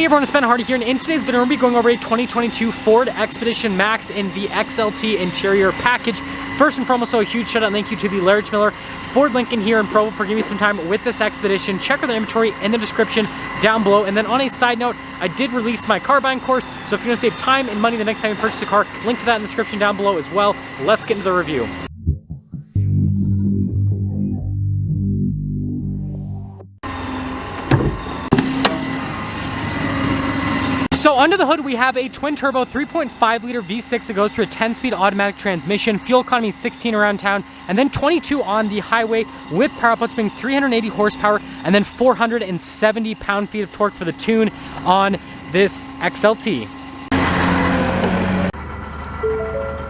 Hey everyone, it's Ben Hardy here, and in today's video we're going to be going over a 2022 Ford Expedition Max in the XLT interior package. First and foremost, so a huge shout out and thank you to the Larry Miller Ford Lincoln here in Provo for giving me some time with this Expedition. Check out the inventory in the description down below. And then on a side note, I did release my car buying course, so if you want to save time and money the next time you purchase a car, link to that in the description down below as well. Let's get into the review. So under the hood, we have a twin-turbo 3.5 liter V6 that goes through a 10-speed automatic transmission. Fuel economy 16 around town, and then 22 on the highway with power outputs being 380 horsepower and then 470 pound-feet of torque for the tune on this XLT.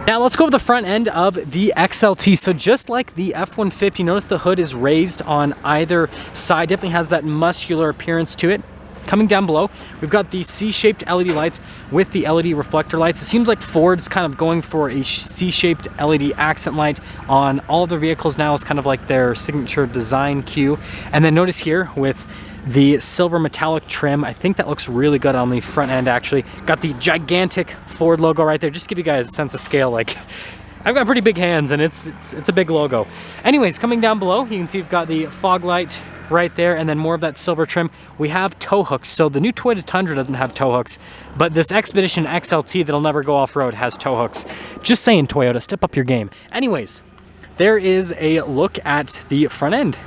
Now let's go over the front end of the XLT. So just like the F-150, notice the hood is raised on either side. Definitely has that muscular appearance to it. Coming down below, we've got the C-shaped LED lights with the LED reflector lights. It seems like Ford's kind of going for a C-shaped LED accent light on all of their vehicles now as kind of like their signature design cue. And then notice here with the silver metallic trim, I think that looks really good on the front end actually. Got the gigantic Ford logo right there, just to give you guys a sense of scale. Like, I've got pretty big hands and it's a big logo. Anyways, coming down below, you can see we've got the fog light right there, and then more of that silver trim. We have tow hooks. So the new Toyota Tundra doesn't have tow hooks, but this Expedition XLT that'll never go off-road has tow hooks. Just saying, Toyota, step up your game. Anyways, there is a look at the front end.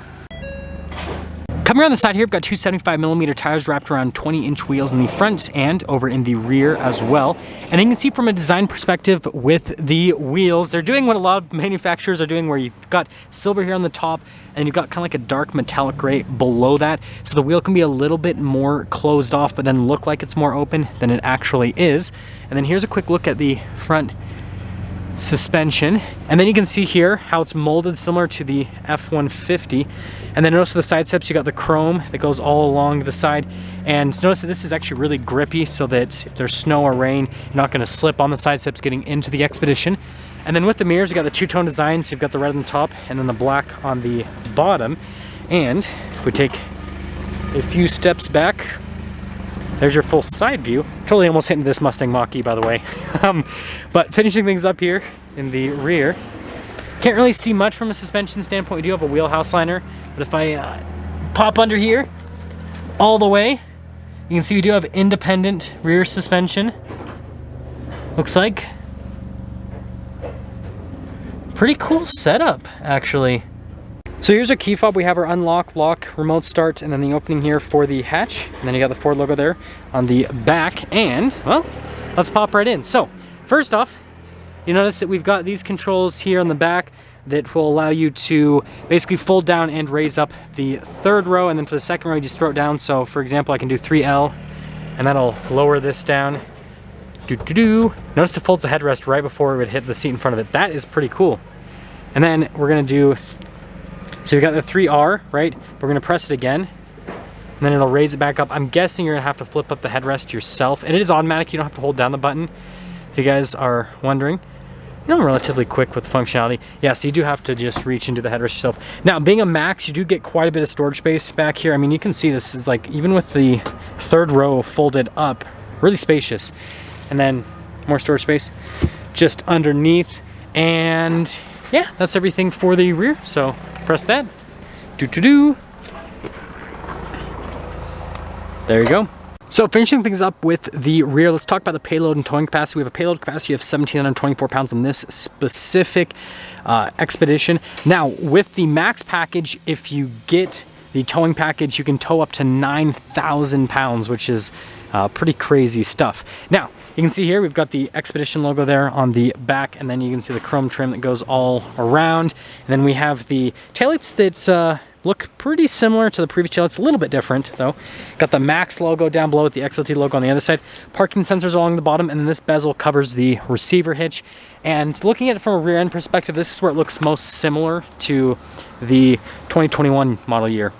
Coming around the side here, we've got two 75mm tires wrapped around 20-inch wheels in the front and over in the rear as well. And then you can see from a design perspective with the wheels, they're doing what a lot of manufacturers are doing, where you've got silver here on the top and you've got kind of like a dark metallic gray below that. So the wheel can be a little bit more closed off, but then look like it's more open than it actually is. And then here's a quick look at the front suspension, and then you can see here how it's molded similar to the F-150. And then notice for the side steps, you got the chrome that goes all along the side, and notice that this is actually really grippy so that if there's snow or rain, you're not going to slip on the side steps getting into the Expedition. And then with the mirrors, you got the two-tone design, so you've got the red on the top and then the black on the bottom. And if we take a few steps back, there's your full side view. Totally almost hitting this Mustang Mach-E, by the way. But finishing things up here in the rear, can't really see much from a suspension standpoint. We do have a wheelhouse liner, but if I pop under here all the way, you can see we do have independent rear suspension. Looks like pretty cool setup, actually. So here's our key fob. We have our unlock, lock, remote start, and then the opening here for the hatch. And then you got the Ford logo there on the back. And, well, let's pop right in. So, first off, you notice that we've got these controls here on the back that will allow you to basically fold down and raise up the third row. And then for the second row, you just throw it down. So, for example, I can do 3L, and that'll lower this down. Notice it folds the headrest right before it would hit the seat in front of it. That is pretty cool. And then we're going to do... So we got the 3R, right? We're gonna press it again, and then it'll raise it back up. I'm guessing you're gonna have to flip up the headrest yourself, and it is automatic. You don't have to hold down the button, if you guys are wondering. You know, I'm relatively quick with functionality. Yeah, so you do have to just reach into the headrest yourself. Now, being a Max, you do get quite a bit of storage space back here. I mean, you can see this is like, even with the third row folded up, really spacious. And then more storage space just underneath. And yeah, that's everything for the rear. So press that. There you go. So finishing things up with the rear, let's talk about the payload and towing capacity. We have a payload capacity of 1,724 pounds on this specific Expedition. Now, with the Max package, if you get the towing package, you can tow up to 9,000 pounds, which is pretty crazy stuff. Now, you can see here, we've got the Expedition logo there on the back, and then you can see the chrome trim that goes all around. And then we have the taillights that look pretty similar to the previous taillights, a little bit different though. Got the Max logo down below with the XLT logo on the other side. Parking sensors along the bottom, and then this bezel covers the receiver hitch. And looking at it from a rear end perspective, this is where it looks most similar to the 2021 model year.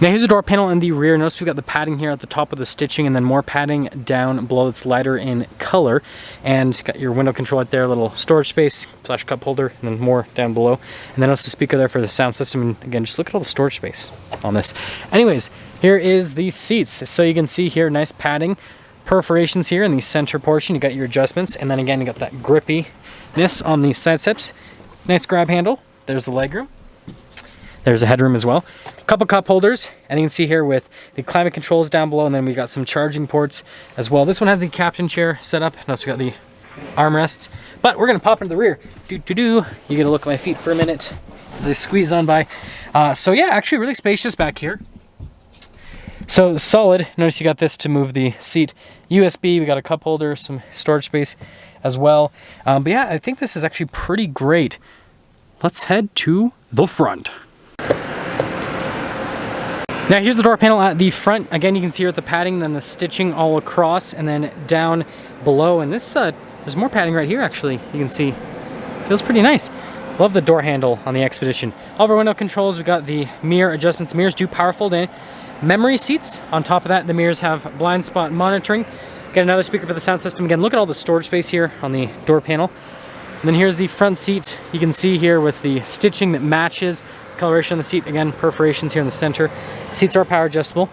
Now here's a door panel in the rear. Notice we've got the padding here at the top of the stitching and then more padding down below that's lighter in color. And got your window control right there, a little storage space, flash cup holder, and then more down below. And then notice the speaker there for the sound system. And again, just look at all the storage space on this. Anyways, here is the seats. So you can see here, nice padding, perforations here in the center portion. You got your adjustments. And then again, you got that grippiness on the side steps. Nice grab handle. There's the legroom. There's a headroom as well. Couple cup holders, and you can see here with the climate controls down below, and then we've got some charging ports as well. This one has the captain chair set up, and also we got the armrests. But we're gonna pop into the rear. You get a look at my feet for a minute as I squeeze on by. So yeah, actually really spacious back here. So solid. Notice you got this to move the seat. USB, we got a cup holder, some storage space as well. But yeah, I think this is actually pretty great. Let's head to the front. Now here's the door panel at the front. Again, you can see here with the padding, then the stitching all across, and then down below. And this, there's more padding right here actually. You can see, feels pretty nice. Love the door handle on the Expedition. All of our window controls, we've got the mirror adjustments. The mirrors do power fold in. Memory seats. On top of that, the mirrors have blind spot monitoring. Got another speaker for the sound system. Again, look at all the storage space here on the door panel. And then here's the front seat. You can see here with the stitching that matches coloration on the seat. Again, perforations here in the center. Seats are power adjustable.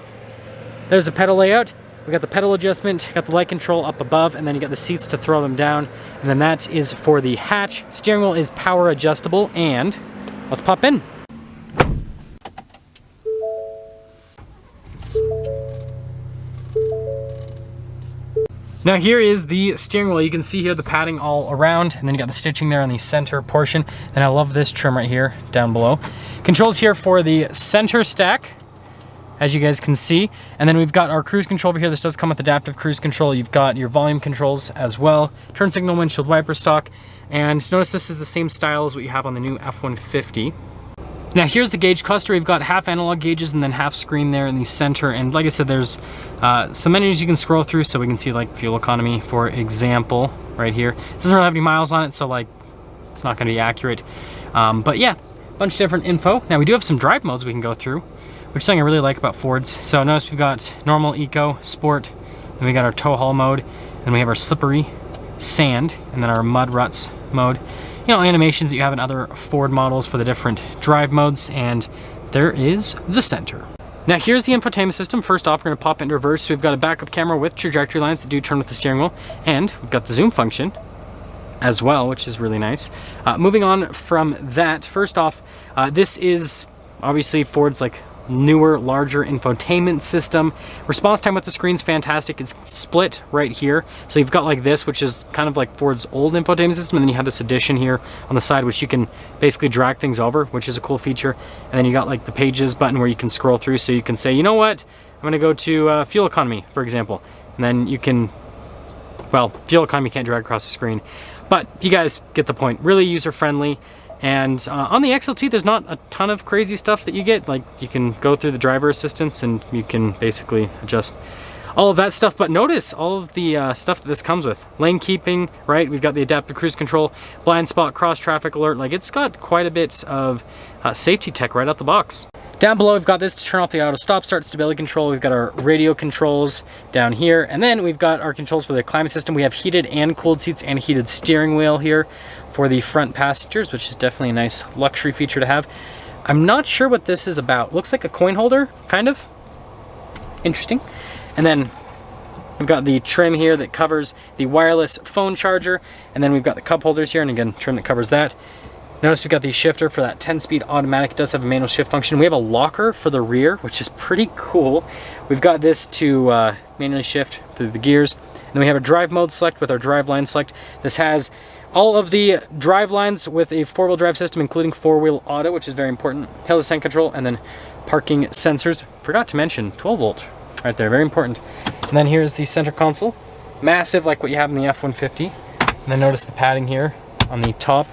There's the pedal layout. We got the pedal adjustment, got the light control up above, and then you got the seats to throw them down. And then that is for the hatch. Steering wheel is power adjustable, and let's pop in. Now here is the steering wheel. You can see here the padding all around, and then you got the stitching there on the center portion. And I love this trim right here down below. Controls here for the center stack, as you guys can see. And then we've got our cruise control over here. This does come with adaptive cruise control. You've got your volume controls as well. Turn signal, windshield wiper stock. And notice this is the same style as what you have on the new F-150. Now here's the gauge cluster. We've got half analog gauges and then half screen there in the center. And like I said, there's some menus you can scroll through, so we can see like fuel economy, for example, right here. It doesn't really have any miles on it, so like it's not gonna be accurate. But yeah, a bunch of different info. Now we do have some drive modes we can go through, which is something I really like about Fords. So notice we've got normal, eco, sport, then we got our tow haul mode, and we have our slippery, sand, and then our mud ruts mode. You know, animations that you have in other Ford models for the different drive modes, and there is the center. Now here's the infotainment system. First off, we're gonna pop into reverse. So we've got a backup camera with trajectory lines that do turn with the steering wheel, and we've got the zoom function as well, which is really nice. Moving on from that, first off, this is obviously Ford's like newer, larger infotainment system. Response time with the screen's fantastic. It's split right here. So you've got like this, which is kind of like Ford's old infotainment system, and then you have this addition here on the side, which you can basically drag things over, which is a cool feature. And then you got like the pages button where you can scroll through, so you can say, you know what, I'm gonna go to fuel economy, for example. And then you can, well, fuel economy can't drag across the screen, but you guys get the point. Really user-friendly. And on the XLT, there's not a ton of crazy stuff that you get. Like, you can go through the driver assistance and you can basically adjust all of that stuff. But notice all of the stuff that this comes with. Lane keeping, right? We've got the adaptive cruise control, blind spot, cross traffic alert. Like, it's got quite a bit of safety tech right out the box. Down below, we've got this to turn off the auto stop start stability control. We've got our radio controls down here. And then we've got our controls for the climate system. We have heated and cooled seats and heated steering wheel here for the front passengers, which is definitely a nice luxury feature to have. I'm not sure what this is about. Looks like a coin holder, kind of. Interesting. And then we've got the trim here that covers the wireless phone charger. And then we've got the cup holders here, and again, trim that covers that. Notice we've got the shifter for that 10-speed automatic. It does have a manual shift function. We have a locker for the rear, which is pretty cool. We've got this to manually shift through the gears. And then we have a drive mode select with our drive line select. This has all of the drive lines with a four-wheel drive system, including four-wheel auto, which is very important. Hill descent control, and then parking sensors. Forgot to mention 12-volt right there, very important. And then here's the center console. Massive, like what you have in the F-150. And then notice the padding here on the top.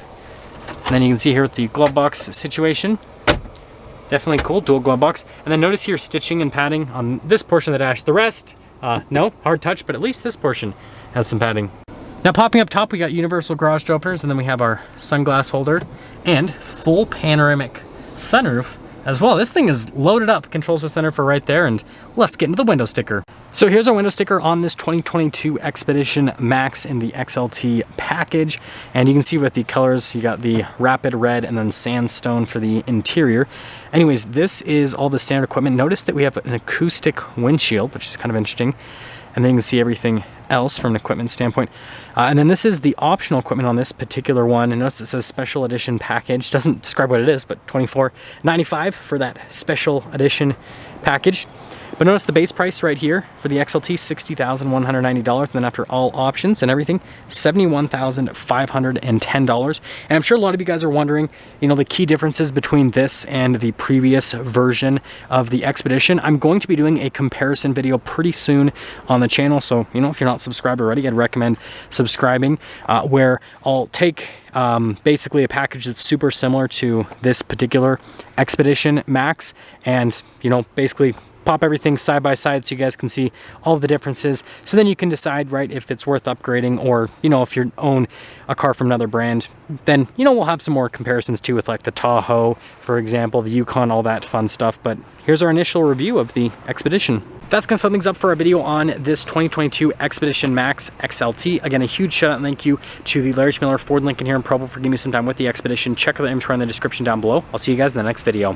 And then you can see here with the glove box situation. Definitely cool, dual glove box. And then notice here stitching and padding on this portion of the dash. The rest, no, hard touch, but at least this portion has some padding. Now popping up top, we got universal garage door openers, and then we have our sunglass holder and full panoramic sunroof as well. This thing is loaded up, controls the center for right there, and let's get into the window sticker. So here's our window sticker on this 2022 Expedition Max in the XLT package. And you can see with the colors, you got the rapid red and then sandstone for the interior. Anyways, this is all the standard equipment. Notice that we have an acoustic windshield, which is kind of interesting. And then you can see everything else from an equipment standpoint. And then this is the optional equipment on this particular one. And notice it says special edition package. Doesn't describe what it is, but $24.95 for that special edition package. But notice the base price right here for the XLT, $60,190. And then after all options and everything, $71,510. And I'm sure a lot of you guys are wondering, you know, the key differences between this and the previous version of the Expedition. I'm going to be doing a comparison video pretty soon on the channel. So, you know, if you're not subscribed already, I'd recommend subscribing, where I'll take basically a package that's super similar to this particular Expedition Max and, you know, basically pop everything side by side so you guys can see all the differences. So then you can decide, right, if it's worth upgrading, or, you know, if you own a car from another brand, then, you know, we'll have some more comparisons too with like the Tahoe, for example, the Yukon, all that fun stuff. But here's our initial review of the Expedition. That's gonna sum things up for our video on this 2022 Expedition Max XLT. Again, a huge shout out and thank you to the Larry Miller Ford Lincoln here in Provo for giving me some time with the Expedition. Check out the inventory in the description down below. I'll see you guys in the next video.